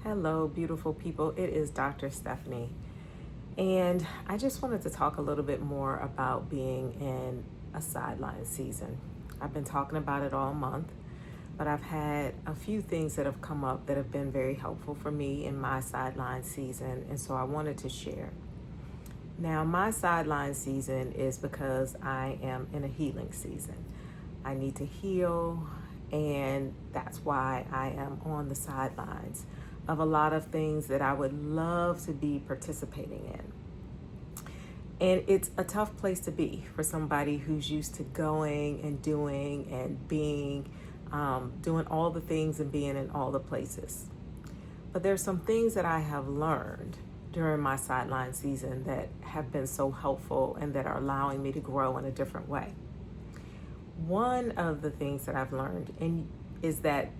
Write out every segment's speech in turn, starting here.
Hello, beautiful people. It is Dr. Stephanie. And I just wanted to talk a little bit more about being in a sideline season. I've been talking about it all month, but I've had a few things that have come up that have been very helpful for me in my sideline season. And so I wanted to share. Now, my sideline season is because I am in a healing season. I need to heal, and that's why I am on the sidelines of a lot of things that I would love to be participating in. And it's a tough place to be for somebody who's used to going and doing and being, doing all the things and being in all the places. But there's some things that I have learned during my sideline season that have been so helpful and that are allowing me to grow in a different way. One of the things that I've learned is that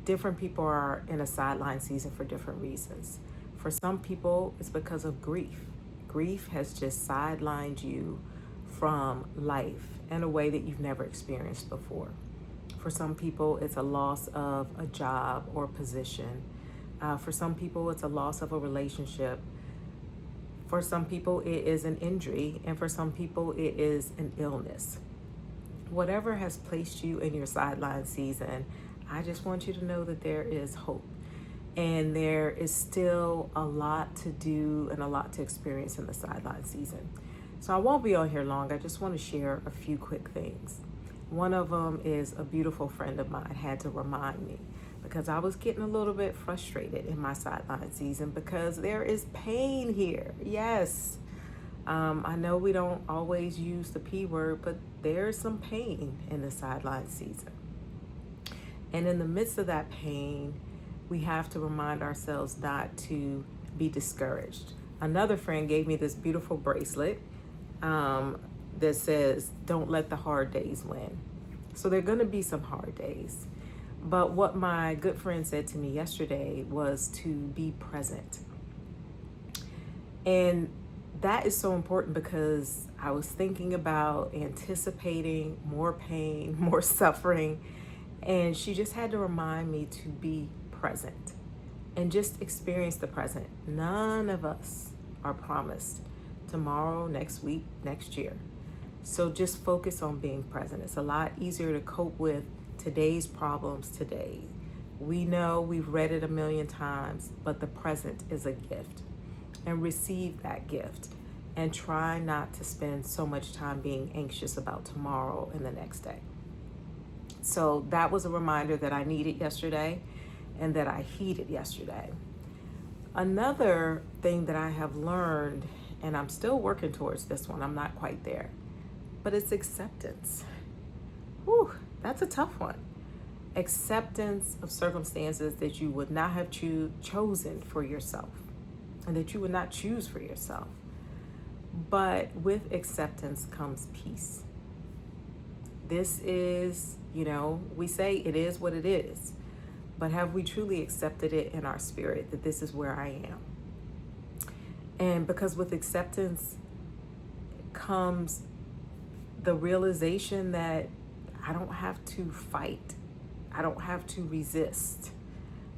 different people are in a sideline season for different reasons. For some people, it's because of grief. Grief has just sidelined you from life in a way that you've never experienced before. For some people, it's a loss of a job or position. For some people, it's a loss of a relationship. For some people, it is an injury. And for some people, it is an illness. Whatever has placed you in your sideline season, I just want you to know that there is hope. And there is still a lot to do and a lot to experience in the sideline season. So I won't be on here long. I just want to share a few quick things. One of them is a beautiful friend of mine had to remind me because I was getting a little bit frustrated in my sideline season because there is pain here. Yes. I know we don't always use the P word, but there's some pain in the sideline season. And in the midst of that pain, we have to remind ourselves not to be discouraged. Another friend gave me this beautiful bracelet that says, "Don't let the hard days win." So there are going to be some hard days. But what my good friend said to me yesterday was to be present. And that is so important because I was thinking about anticipating more pain, more suffering, and she just had to remind me to be present and just experience the present. None of us are promised tomorrow, next week, next year. So just focus on being present. It's a lot easier to cope with today's problems today. We know we've read it a million times, but the present is a gift. And receive that gift and try not to spend so much time being anxious about tomorrow and the next day. So that was a reminder that I needed yesterday and that I heeded yesterday. Another thing that I have learned, and I'm still working towards this one, I'm not quite there, but it's acceptance. Whew, that's a tough one. Acceptance of circumstances that you would not have chosen for yourself and that you would not choose for yourself. But with acceptance comes peace. This is, we say it is what it is, but have we truly accepted it in our spirit that this is where I am? And because with acceptance comes the realization that I don't have to fight. I don't have to resist.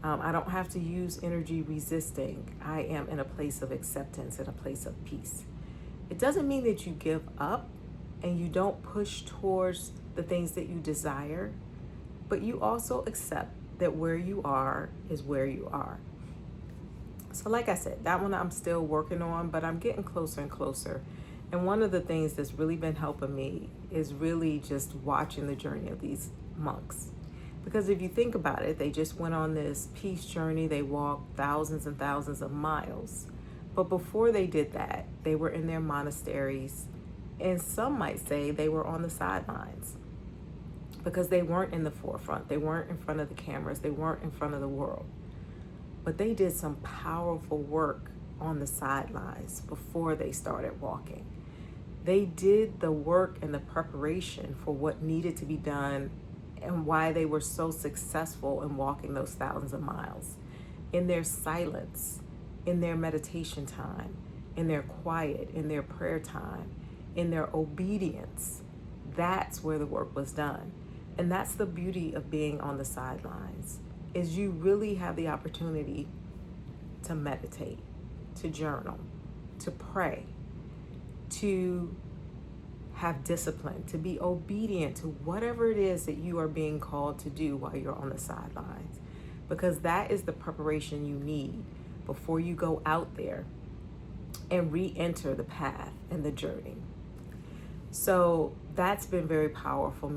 I don't have to use energy resisting. I am in a place of acceptance, in a place of peace. It doesn't mean that you give up and you don't push towards the things that you desire, but you also accept that where you are is where you are. So like I said, that one I'm still working on, but I'm getting closer and closer. And one of the things that's really been helping me is really just watching the journey of these monks. Because if you think about it, they just went on this peace journey. They walked thousands and thousands of miles. But before they did that, they were in their monasteries. And some might say they were on the sidelines because they weren't in the forefront. They weren't in front of the cameras. They weren't in front of the world. But they did some powerful work on the sidelines before they started walking. They did the work and the preparation for what needed to be done and why they were so successful in walking those thousands of miles. In their silence, in their meditation time, in their quiet, in their prayer time, in their obedience, that's where the work was done. And that's the beauty of being on the sidelines, is you really have the opportunity to meditate, to journal, to pray, to have discipline, to be obedient to whatever it is that you are being called to do while you're on the sidelines. Because that is the preparation you need before you go out there and re-enter the path and the journey. So that's been very powerful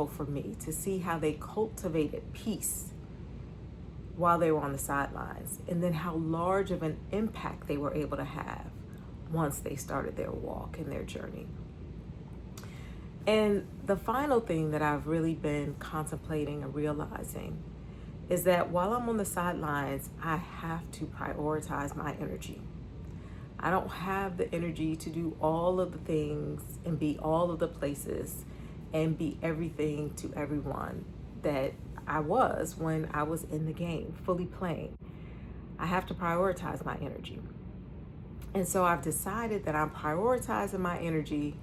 for me to see how they cultivated peace while they were on the sidelines, and then how large of an impact they were able to have once they started their walk and their journey. And the final thing that I've really been contemplating and realizing is that while I'm on the sidelines, I have to prioritize my energy. I don't have the energy to do all of the things and be all of the places and be everything to everyone that I was when I was in the game, fully playing. I have to prioritize my energy. And so I've decided that I'm prioritizing my energy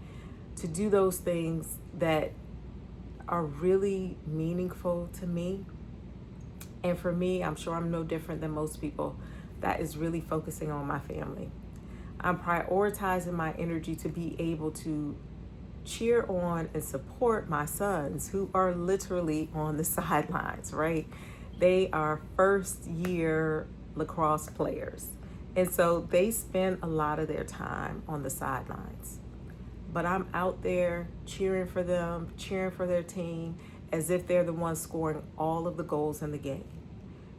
to do those things that are really meaningful to me. And for me, I'm sure I'm no different than most people, that is really focusing on my family. I'm prioritizing my energy to be able to cheer on and support my sons who are literally on the sidelines, right? They are first year lacrosse players. And so they spend a lot of their time on the sidelines. But I'm out there cheering for them, cheering for their team, as if they're the ones scoring all of the goals in the game.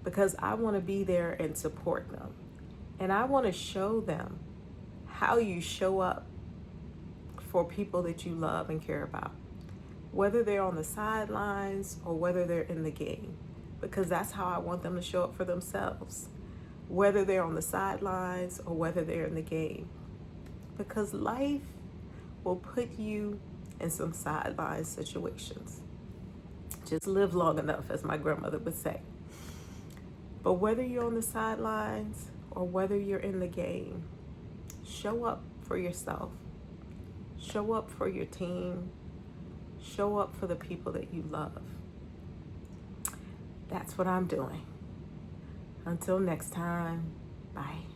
Because I want to be there and support them. And I want to show them how you show up for people that you love and care about, whether they're on the sidelines or whether they're in the game, because that's how I want them to show up for themselves, whether they're on the sidelines or whether they're in the game, because life will put you in some sideline situations. Just live long enough, as my grandmother would say. But whether you're on the sidelines or whether you're in the game, show up for yourself. Show up for your team. Show up for the people that you love. That's what I'm doing. Until next time, bye.